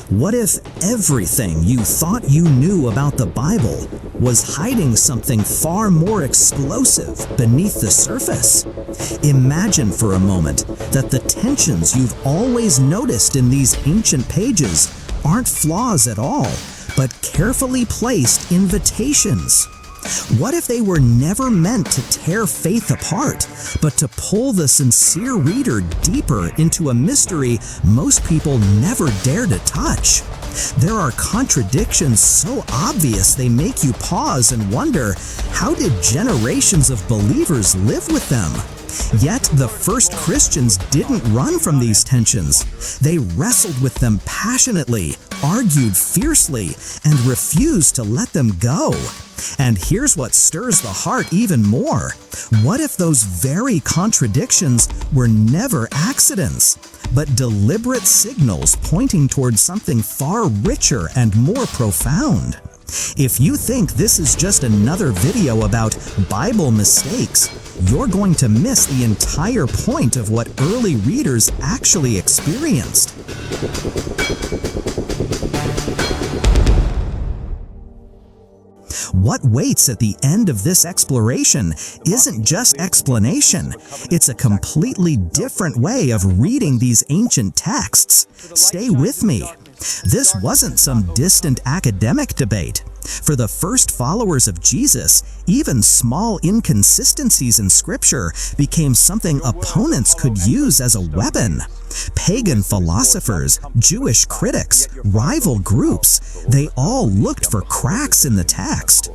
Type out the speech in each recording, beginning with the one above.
What if everything you thought you knew about the Bible was hiding something far more explosive beneath the surface? Imagine for a moment that the tensions you've always noticed in these ancient pages aren't flaws at all, but carefully placed invitations. What if they were never meant to tear faith apart, but to pull the sincere reader deeper into a mystery most people never dare to touch? There are contradictions so obvious they make you pause and wonder, how did generations of believers live with them? Yet the first Christians didn't run from these tensions. They wrestled with them passionately, argued fiercely, and refused to let them go. And here's what stirs the heart even more. What if those very contradictions were never accidents, but deliberate signals pointing towards something far richer and more profound? If you think this is just another video about Bible mistakes, you're going to miss the entire point of what early readers actually experienced. What waits at the end of this exploration isn't just explanation, it's a completely different way of reading these ancient texts. Stay with me. This wasn't some distant academic debate. For the first followers of Jesus, even small inconsistencies in Scripture became something opponents could use as a weapon. Pagan philosophers, Jewish critics, rival groups, they all looked for cracks in the text.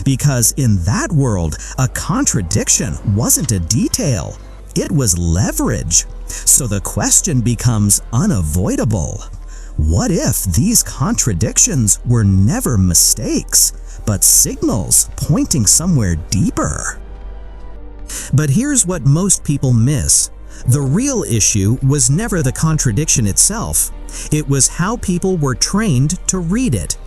Because in that world, a contradiction wasn't a detail, it was leverage. So the question becomes unavoidable. What if these contradictions were never mistakes, but signals pointing somewhere deeper? But here's what most people miss. The real issue was never the contradiction itself. It was how people were trained to read it.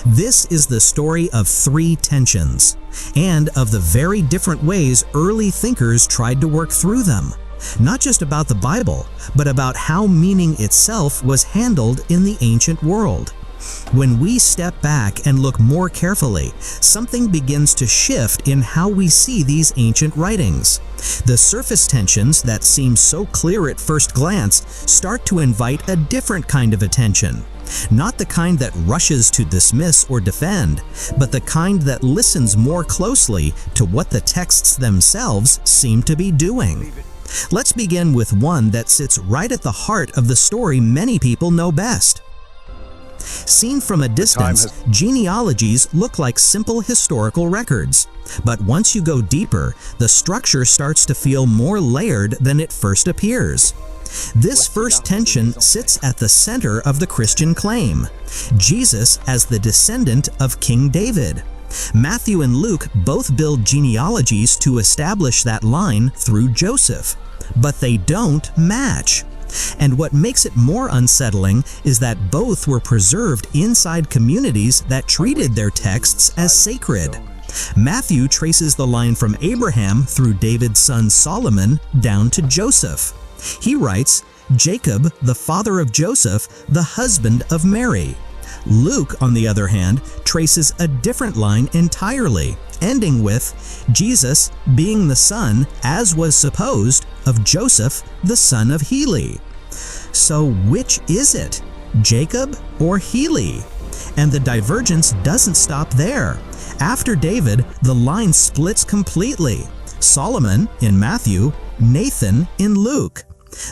This is the story of three tensions, and of the very different ways early thinkers tried to work through them. Not just about the Bible, but about how meaning itself was handled in the ancient world. When we step back and look more carefully, something begins to shift in how we see these ancient writings. The surface tensions that seem so clear at first glance start to invite a different kind of attention. Not the kind that rushes to dismiss or defend, but the kind that listens more closely to what the texts themselves seem to be doing. Let's begin with one that sits right at the heart of the story many people know best. Seen from a distance, genealogies look like simple historical records. But once you go deeper, the structure starts to feel more layered than it first appears. This first tension sits at the center of the Christian claim: Jesus as the descendant of King David. Matthew and Luke both build genealogies to establish that line through Joseph, but they don't match. And what makes it more unsettling is that both were preserved inside communities that treated their texts as sacred. Matthew traces the line from Abraham through David's son Solomon down to Joseph. He writes, Jacob, the father of Joseph, the husband of Mary. Luke, on the other hand, traces a different line entirely, ending with Jesus being the son, as was supposed, of Joseph, the son of Heli. So which is it, Jacob or Heli? And the divergence doesn't stop there. After David, the line splits completely. Solomon in Matthew, Nathan in Luke.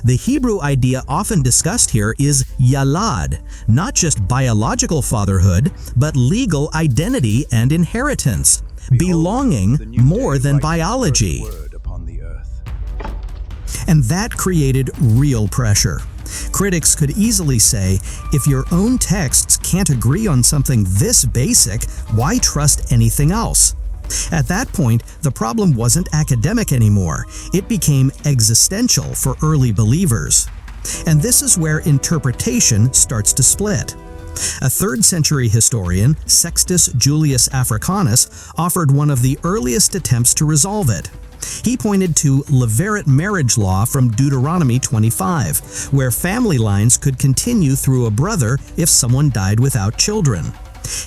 The Hebrew idea often discussed here is yalad, not just biological fatherhood, but legal identity and inheritance, belonging more than biology. And that created real pressure. Critics could easily say, if your own texts can't agree on something this basic, why trust anything else? At that point, the problem wasn't academic anymore. It became existential for early believers. And this is where interpretation starts to split. A 3rd century historian, Sextus Julius Africanus, offered one of the earliest attempts to resolve it. He pointed to levirate marriage law from Deuteronomy 25, where family lines could continue through a brother if someone died without children.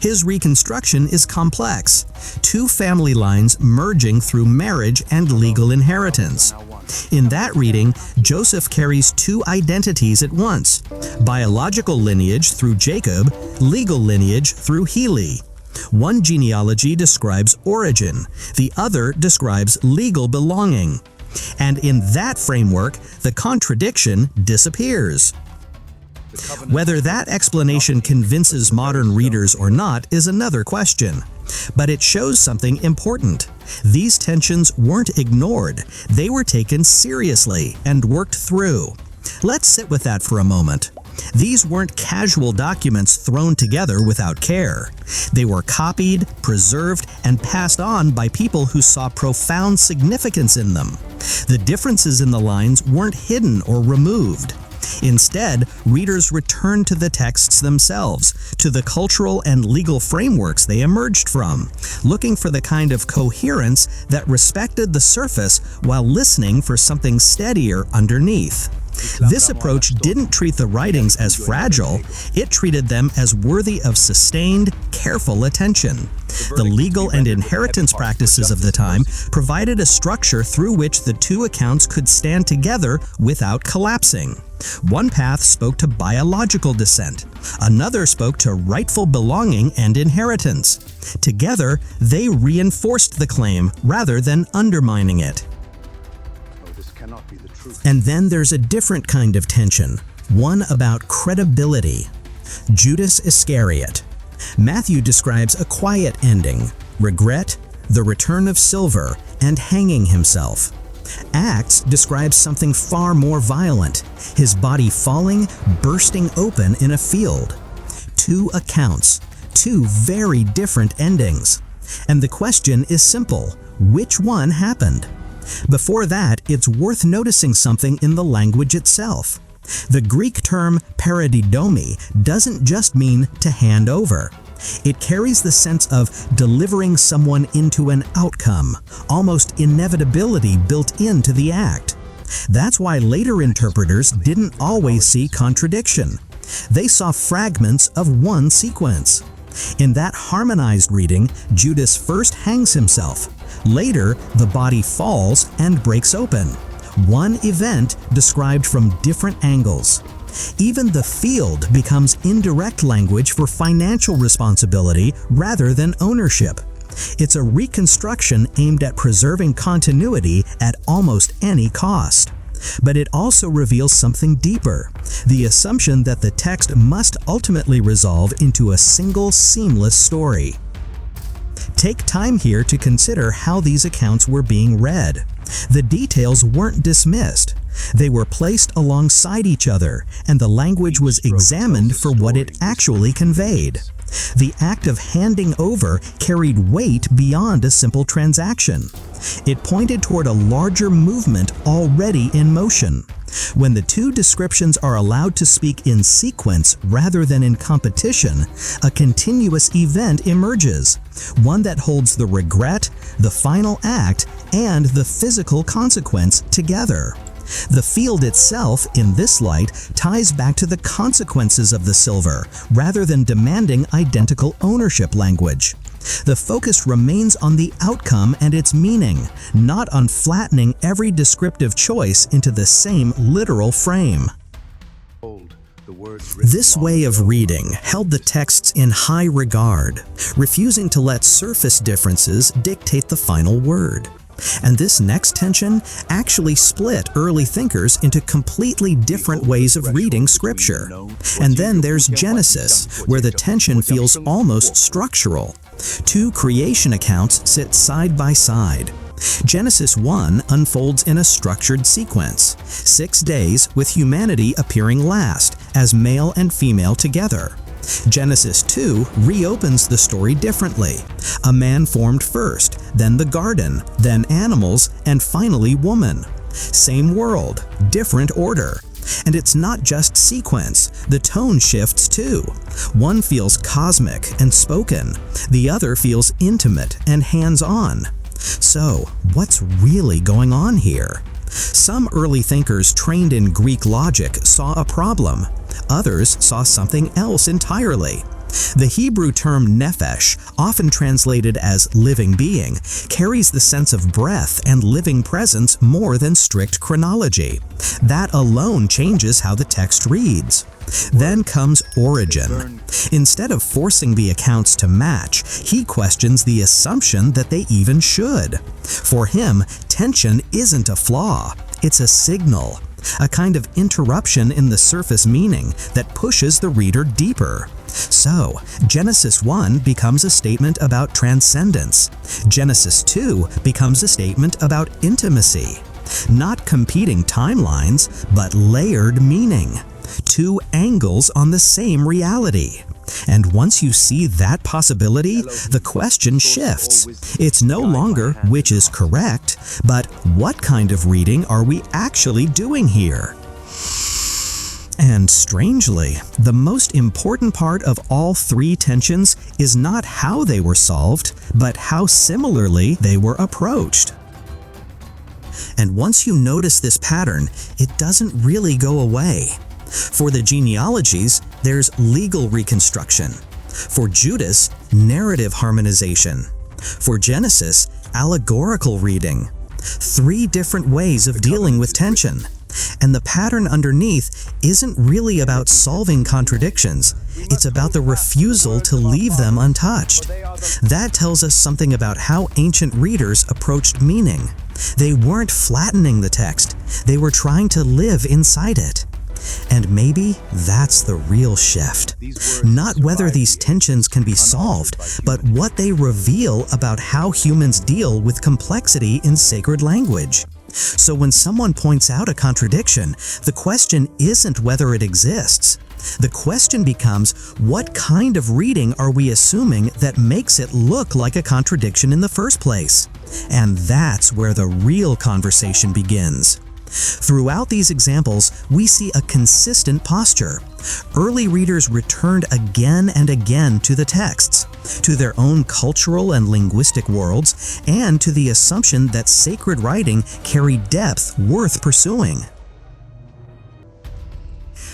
His reconstruction is complex, two family lines merging through marriage and legal inheritance. In that reading, Joseph carries two identities at once: biological lineage through Jacob, legal lineage through Heli. One genealogy describes origin, the other describes legal belonging. And in that framework, the contradiction disappears. Whether that explanation convinces modern readers or not is another question. But it shows something important. These tensions weren't ignored, they were taken seriously and worked through. Let's sit with that for a moment. These weren't casual documents thrown together without care. They were copied, preserved, and passed on by people who saw profound significance in them. The differences in the lines weren't hidden or removed. Instead, readers returned to the texts themselves, to the cultural and legal frameworks they emerged from, looking for the kind of coherence that respected the surface while listening for something steadier underneath. This approach didn't treat the writings as fragile, it treated them as worthy of sustained, careful attention. The legal and inheritance practices of the time provided a structure through which the two accounts could stand together without collapsing. One path spoke to biological descent, another spoke to rightful belonging and inheritance. Together, they reinforced the claim rather than undermining it. And then there's a different kind of tension, one about credibility. Judas Iscariot. Matthew describes a quiet ending, regret, the return of silver, and hanging himself. Acts describes something far more violent, his body falling, bursting open in a field. Two accounts, two very different endings. And the question is simple: which one happened? Before that, it's worth noticing something in the language itself. The Greek term paradidomi doesn't just mean to hand over. It carries the sense of delivering someone into an outcome, almost inevitability built into the act. That's why later interpreters didn't always see contradiction. They saw fragments of one sequence. In that harmonized reading, Judas first hangs himself. Later, the body falls and breaks open. One event described from different angles. Even the field becomes indirect language for financial responsibility rather than ownership. It's a reconstruction aimed at preserving continuity at almost any cost. But it also reveals something deeper, the assumption that the text must ultimately resolve into a single seamless story. Take time here to consider how these accounts were being read. The details weren't dismissed. They were placed alongside each other, and the language was examined for what it actually conveyed. The act of handing over carried weight beyond a simple transaction. It pointed toward a larger movement already in motion. When the two descriptions are allowed to speak in sequence rather than in competition, a continuous event emerges, one that holds the regret, the final act, and the physical consequence together. The field itself, in this light, ties back to the consequences of the silver, rather than demanding identical ownership language. The focus remains on the outcome and its meaning, not on flattening every descriptive choice into the same literal frame. This way of reading held the texts in high regard, refusing to let surface differences dictate the final word. And this next tension actually split early thinkers into completely different ways of reading Scripture. And then there's Genesis, where the tension feels almost structural. Two creation accounts sit side by side. Genesis 1 unfolds in a structured sequence, 6 days with humanity appearing last, as male and female together. Genesis 2 reopens the story differently. A man formed first, then the garden, then animals, and finally woman. Same world, different order. And it's not just sequence, the tone shifts too. One feels cosmic and spoken, the other feels intimate and hands-on. So, what's really going on here? Some early thinkers trained in Greek logic saw a problem. Others saw something else entirely. The Hebrew term nephesh, often translated as living being, carries the sense of breath and living presence more than strict chronology. That alone changes how the text reads. Then comes Origen. Instead of forcing the accounts to match, he questions the assumption that they even should. For him, tension isn't a flaw, it's a signal, a kind of interruption in the surface meaning that pushes the reader deeper. So, Genesis 1 becomes a statement about transcendence. Genesis 2 becomes a statement about intimacy. Not competing timelines, but layered meaning. Two angles on the same reality. And once you see that possibility, the question shifts. It's no longer which is correct, but what kind of reading are we actually doing here? And strangely, the most important part of all three tensions is not how they were solved, but how similarly they were approached. And once you notice this pattern, it doesn't really go away. For the genealogies, there's legal reconstruction. For Judas, narrative harmonization. For Genesis, allegorical reading. Three different ways of dealing with tension. And the pattern underneath isn't really about solving contradictions. It's about the refusal to leave them untouched. That tells us something about how ancient readers approached meaning. They weren't flattening the text. They were trying to live inside it. And maybe that's the real shift. Not whether these tensions can be solved, but what they reveal about how humans deal with complexity in sacred language. So when someone points out a contradiction, the question isn't whether it exists. The question becomes, what kind of reading are we assuming that makes it look like a contradiction in the first place? And that's where the real conversation begins. Throughout these examples, we see a consistent posture. Early readers returned again and again to the texts, to their own cultural and linguistic worlds, and to the assumption that sacred writing carried depth worth pursuing.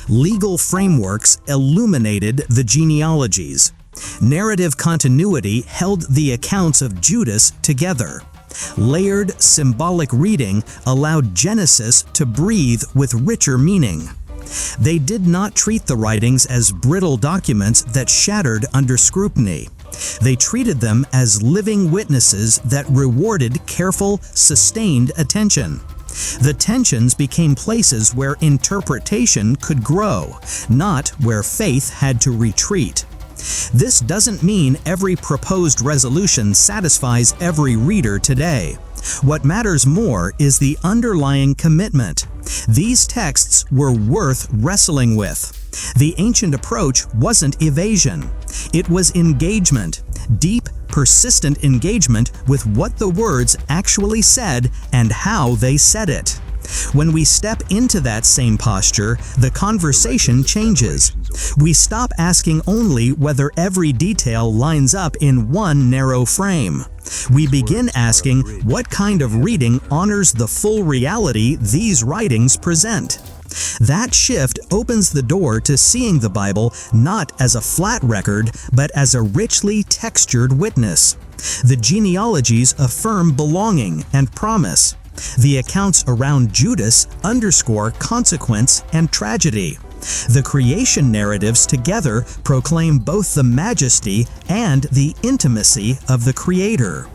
Legal frameworks illuminated the genealogies. Narrative continuity held the accounts of Judas together. Layered, symbolic reading allowed Genesis to breathe with richer meaning. They did not treat the writings as brittle documents that shattered under scrutiny. They treated them as living witnesses that rewarded careful, sustained attention. The tensions became places where interpretation could grow, not where faith had to retreat. This doesn't mean every proposed resolution satisfies every reader today. What matters more is the underlying commitment. These texts were worth wrestling with. The ancient approach wasn't evasion. It was engagement, deep, persistent engagement with what the words actually said and how they said it. When we step into that same posture, the conversation changes. We stop asking only whether every detail lines up in one narrow frame. We begin asking what kind of reading honors the full reality these writings present. That shift opens the door to seeing the Bible not as a flat record, but as a richly textured witness. The genealogies affirm belonging and promise. The accounts around Judas underscore consequence and tragedy. The creation narratives together proclaim both the majesty and the intimacy of the Creator.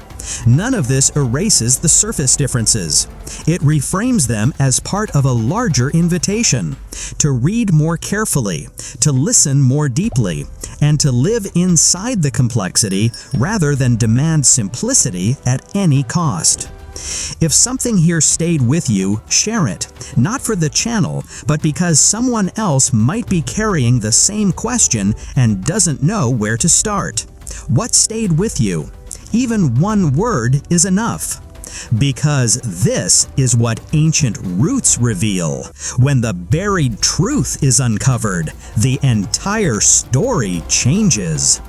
None of this erases the surface differences. It reframes them as part of a larger invitation to read more carefully, to listen more deeply, and to live inside the complexity rather than demand simplicity at any cost. If something here stayed with you, share it, not for the channel, but because someone else might be carrying the same question and doesn't know where to start. What stayed with you? Even one word is enough. Because this is what ancient roots reveal. When the buried truth is uncovered, the entire story changes.